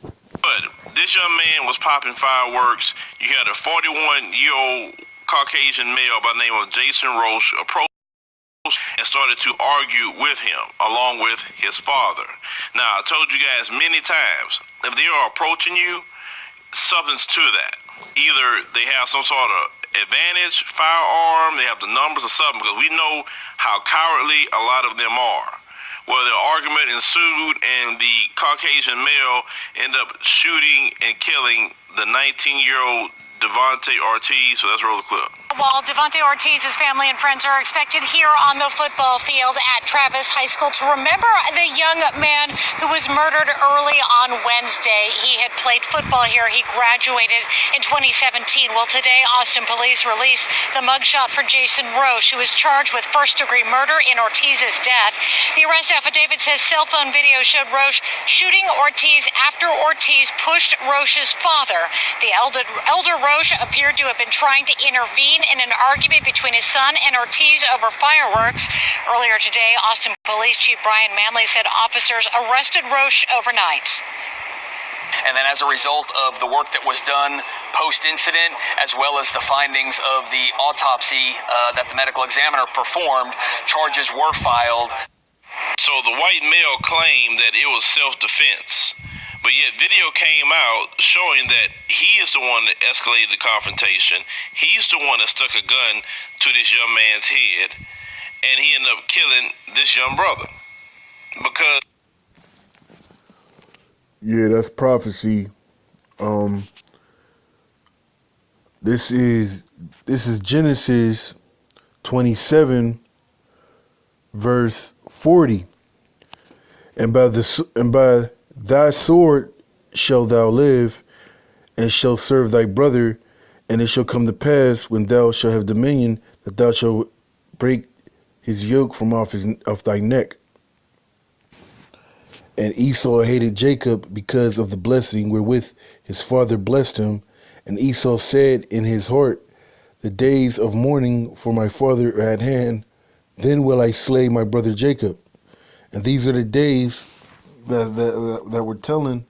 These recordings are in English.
But this young man was popping fireworks. You had a 41-year-old Caucasian male by the name of Jason Roche approach and started to argue with him along with his father. Now, I told you guys many times, if they are approaching you, something's to that. Either they have some sort of advantage, firearm, they have the numbers or something, because we know how cowardly a lot of them are. Well, the argument ensued, and the Caucasian male ended up shooting and killing the 19-year-old Devontae Ortiz. So let's roll the clip. While Devontae Ortiz's family and friends are expected here on the football field at Travis High School to remember the young man who was murdered early on Wednesday. He had played football here. He graduated in 2017. Well, today, Austin police released the mugshot for Jason Roche, who was charged with first-degree murder in Ortiz's death. The arrest affidavit says cell phone video showed Roche shooting Ortiz after Ortiz pushed Roche's father. The elder Roche appeared to have been trying to intervene in an argument between his son and Ortiz over fireworks. Earlier today, Austin Police Chief Brian Manley said officers arrested Roche overnight. And then as a result of the work that was done post-incident, as well as the findings of the autopsy that the medical examiner performed, charges were filed. So the white male claimed that it was self-defense. But yet video came out showing that he is the one that escalated the confrontation. He's the one that stuck a gun to this young man's head, and he ended up killing this young brother. Because yeah, that's prophecy. This is Genesis 27 verse 40. And by thy sword shalt thou live, and shalt serve thy brother, and it shall come to pass, when thou shalt have dominion, that thou shalt break his yoke from off thy neck. And Esau hated Jacob because of the blessing wherewith his father blessed him. And Esau said in his heart, the days of mourning for my father are at hand, then will I slay my brother Jacob. And these are the days that we're telling,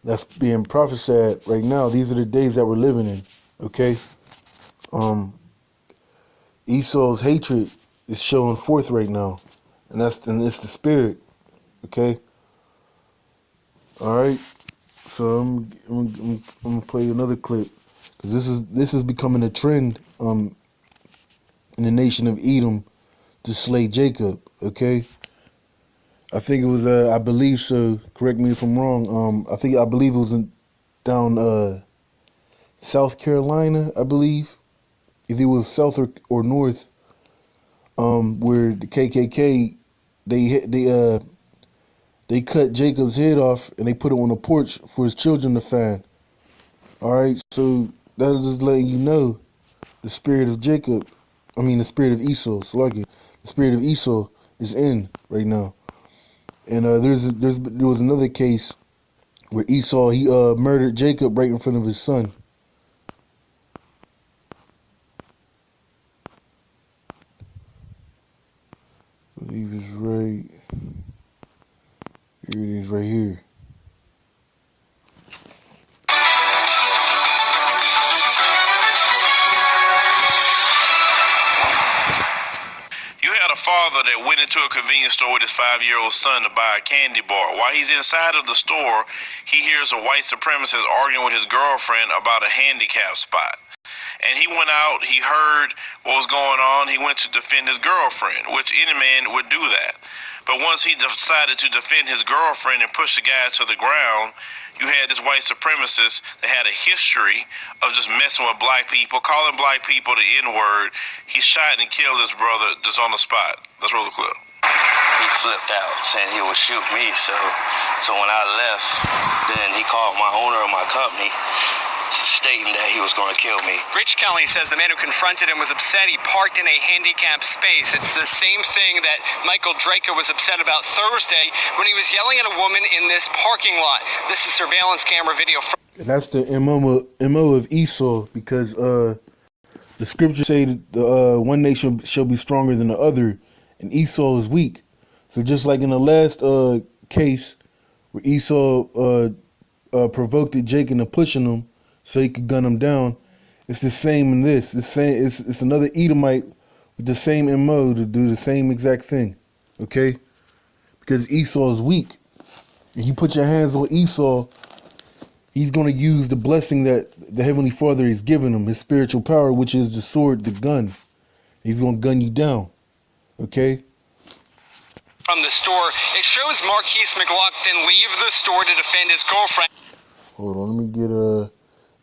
that's being prophesied right now. These are the days that we're living in. Okay. Esau's hatred is showing forth right now, and it's the spirit. Okay. All right. So I'm gonna play another clip, because this is becoming a trend in the nation of Edom to slay Jacob. Okay. I think it was, I believe so. Correct me if I'm wrong. I believe it was down South Carolina. I believe either it was south or north, where the KKK they cut Jacob's head off and they put it on a porch for his children to find. All right, so that is just letting you know the spirit of Jacob. I mean, the spirit of Esau. The spirit of Esau is in right now. And there was another case where Esau, he murdered Jacob right in front of his son. I believe it's right. Here it is, right here. Father that went into a convenience store with his 5-year-old son to buy a candy bar. While he's inside of the store, he hears a white supremacist arguing with his girlfriend about a handicap spot. And he went out, he heard what was going on, he went to defend his girlfriend, which any man would do that. But once he decided to defend his girlfriend and push the guy to the ground, you had this white supremacist that had a history of just messing with black people, calling black people the N-word. He shot and killed his brother just on the spot. Let's roll the clip. He flipped out, saying he would shoot me. So when I left, then he called my owner of my company, stating that he was going to kill me. Rich Kelly says the man who confronted him was upset he parked in a handicapped space. It's the same thing that Michael Draker was upset about Thursday when he was yelling at a woman in this parking lot. This is surveillance camera video. And that's the MO of Esau, because the scriptures say that the one nation shall be stronger than the other, and Esau is weak. So just like in the last case where Esau provoked Jacob into pushing him so he could gun him down. It's the same in this. It's another Edomite with the same MO to do the same exact thing. Okay? Because Esau is weak. If you put your hands on Esau, he's going to use the blessing that the Heavenly Father has given him, his spiritual power, which is the sword, the gun. He's going to gun you down. Okay? From the store, it shows Marquise McLaughlin leave the store to defend his girlfriend. Hold on, let me get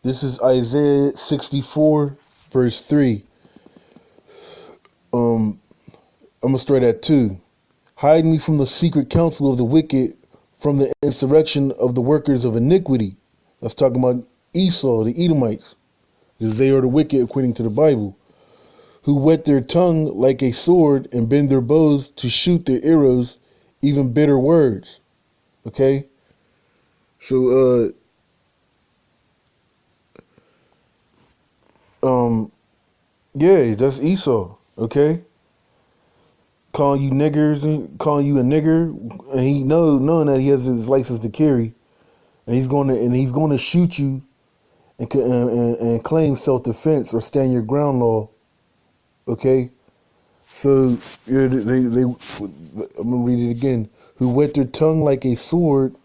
this is Isaiah 64, verse 3. I'm gonna start at 2. Hide me from the secret counsel of the wicked, from the insurrection of the workers of iniquity. That's talking about Esau, the Edomites, because they are the wicked according to the Bible, who whet their tongue like a sword and bend their bows to shoot their arrows, even bitter words. Okay? So, yeah, that's Esau, okay? Calling you niggers and calling you a nigger, and he knowing that he has his license to carry, and he's going to shoot you and claim self-defense or stand your ground law, okay? So yeah, I'm gonna read it again. Who whet their tongue like a sword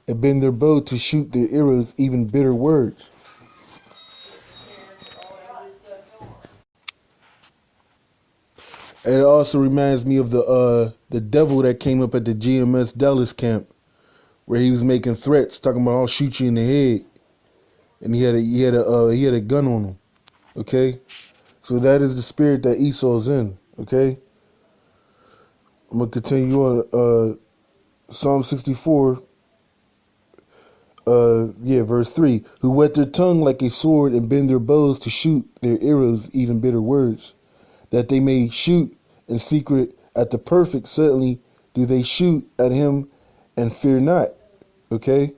and bend their bow to shoot their arrows, even bitter words. And it also reminds me of the devil that came up at the GMS Dallas camp, where he was making threats, talking about I'll shoot you in the head, and he had a gun on him. Okay, so that is the spirit that Esau's in. Okay, I'm gonna continue on. Psalm 64. Verse 3. Who whet their tongue like a sword and bend their bows to shoot their arrows, even bitter words, that they may shoot in secret at the perfect. Certainly do they shoot at him and fear not. Okay?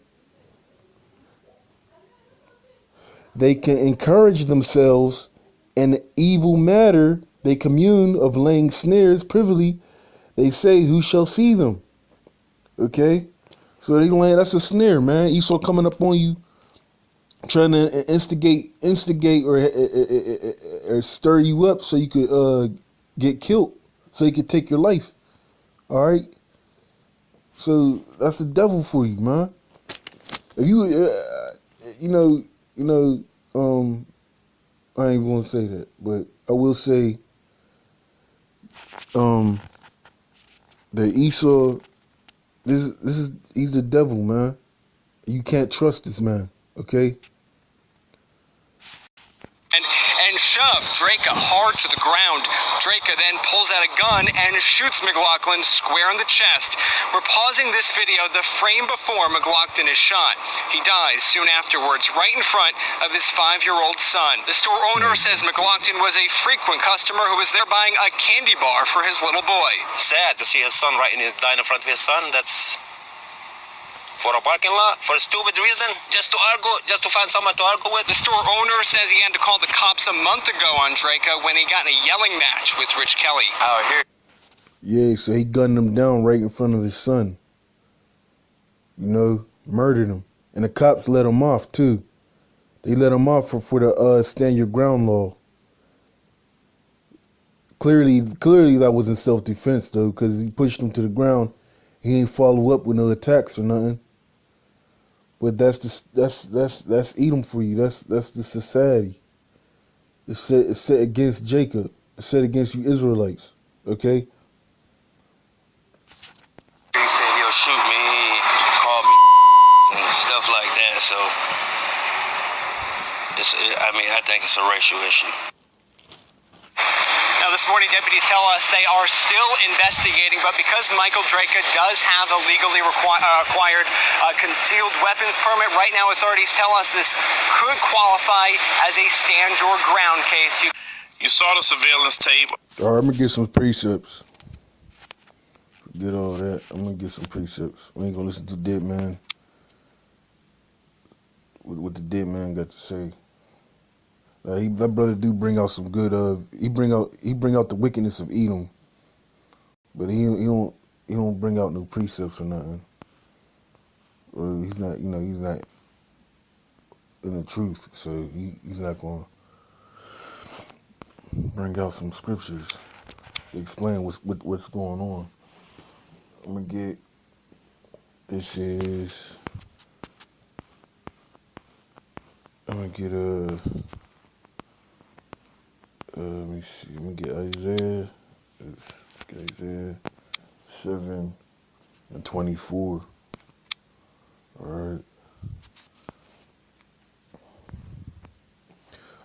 They can encourage themselves in evil matter. They commune of laying snares privily. They say, who shall see them? Okay? So they laying, that's a snare, man. Esau coming up on you, trying to instigate or stir you up so you could get killed, so he could take your life. All right. So that's the devil for you, man. If you, I ain't gonna say that, but I will say, that Esau, he's the devil, man. You can't trust this man. Okay. And shove Draca hard to the ground. Draca then pulls out a gun and shoots McLaughlin square in the chest. We're pausing this video the frame before McLaughlin is shot. He dies soon afterwards, right in front of his 5-year-old son. The store owner says McLaughlin was a frequent customer who was there buying a candy bar for his little boy. Sad to see his son right dying in front of his son. That's for a parking lot, for a stupid reason, just to argue, just to find someone to argue with. The store owner says he had to call the cops a month ago on Draca when he got in a yelling match with Rich Kelly. Out here. Yeah, so he gunned him down right in front of his son. You know, murdered him. And the cops let him off, too. They let him off for the stand your ground law. Clearly that wasn't self-defense, though, because he pushed him to the ground. He ain't follow up with no attacks or nothing. But that's Edom for you. That's the society. It's set against Jacob. It's set against you Israelites. Okay? He said he'll shoot me, call me and stuff like that. So I think it's a racial issue. Now, this morning, deputies tell us they are still investigating, but because Michael Draca does have a legally acquired concealed weapons permit, right now authorities tell us this could qualify as a stand your ground case. You saw the surveillance tape. All right, I'm going to get some precepts. Forget all that. I'm going to get some precepts. We ain't going to listen to Dead Man. What the Dead Man got to say. That brother do bring out some good. He bring out the wickedness of Edom, but he don't bring out no precepts or nothing. or he's not, he's not in the truth. So he's not going to bring out some scriptures to explain what's going on. I'm gonna get. This is. I'm gonna get let me see. I'm gonna get Isaiah. It's Isaiah 7:24. All right.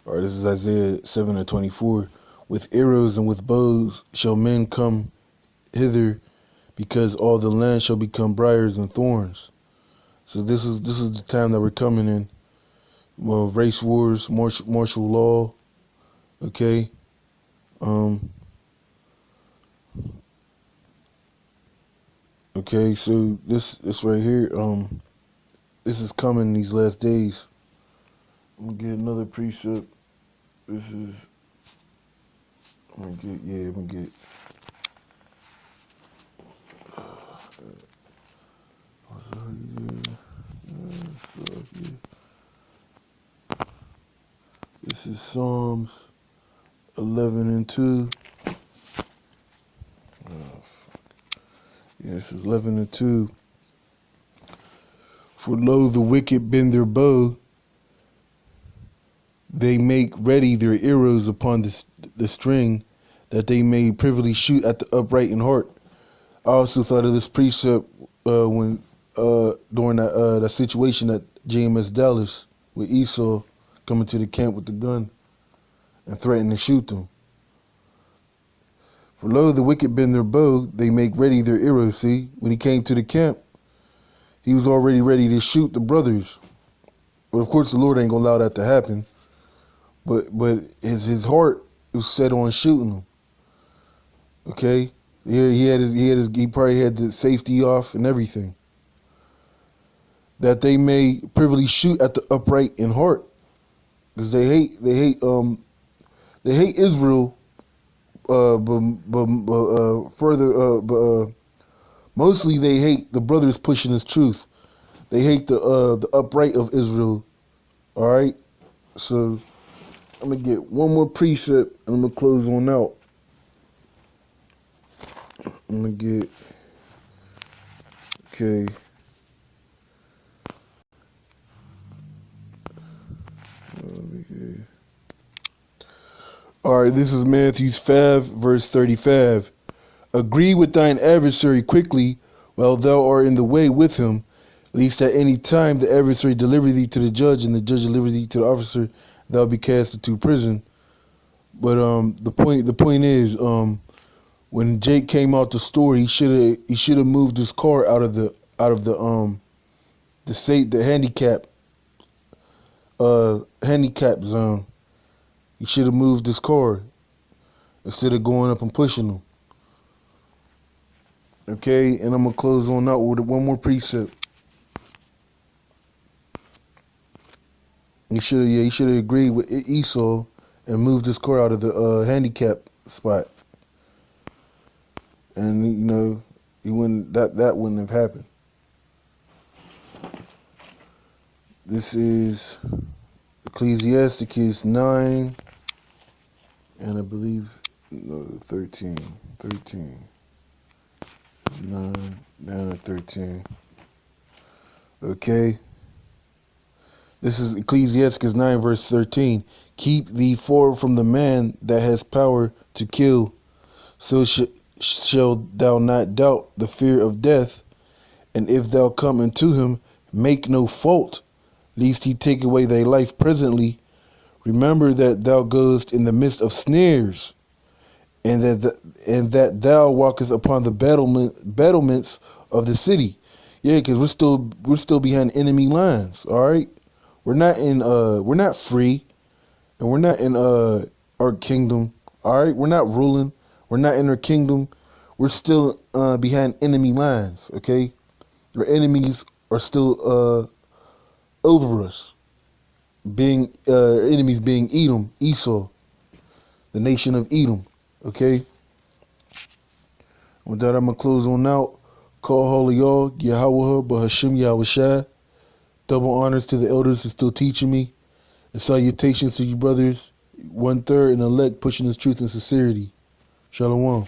All right. This is Isaiah 7:24. With arrows and with bows shall men come hither, because all the land shall become briars and thorns. So this is the time that we're coming in. Well, race wars, martial law. Okay. Okay. So this right here. This is coming these last days. I'm gonna get another precept. This is. I'm gonna get. Yeah. I'm gonna get. This is Psalms 11:2. Yeah, this is 11:2. For lo, the wicked bend their bow; they make ready their arrows upon the string, that they may privily shoot at the upright in heart. I also thought of this precept when during that situation at JMS Dallas with Esau coming to the camp with the gun and threatening to shoot them. For lo, the wicked bend their bow; they make ready their arrows. See, when he came to the camp, he was already ready to shoot the brothers. But of course, the Lord ain't gonna allow that to happen. But his heart was set on shooting them. Okay, he probably had the safety off and everything, that they may privily shoot at the upright in heart, because they hate Israel. But mostly they hate the brothers pushing this truth. They hate the upright of Israel. All right, so I'm gonna get one more precept and I'm gonna close on out. I'm gonna get okay. All right, this is Matthew 5, verse 35. Agree with thine adversary quickly, while thou art in the way with him, lest at any time the adversary deliver thee to the judge, and the judge deliver thee to the officer, thou be cast into prison. But the point is, when Jake came out the store, he should have moved his car out of the handicap zone. He should have moved his car instead of going up and pushing him. Okay, and I'm gonna close on out with one more precept. He should have agreed with Esau and moved his car out of the handicap spot, and he wouldn't that wouldn't have happened. This is Ecclesiasticus 9, and I believe 13. 9 and 13. Okay. This is Ecclesiasticus 9, verse 13. Keep thee far from the man that has power to kill, so shalt thou not doubt the fear of death. And if thou come unto him, make no fault, lest he take away thy life presently. Remember that thou goest in the midst of snares, and that thou walkest upon the battlements of the city. Yeah, because we're still behind enemy lines. All right, we're not free, and we're not in our kingdom. All right, we're not ruling. We're not in our kingdom. We're still behind enemy lines. Okay, our enemies are still over us. Enemies being Edom, Esau, the nation of Edom. Okay. With that, I'm gonna close on out. Call holy y'all, Yahweh, Bahashim Yahushai. Double honors to the elders who still teaching me. And salutations to you brothers, 1/3 and elect pushing this truth and sincerity. Shalom.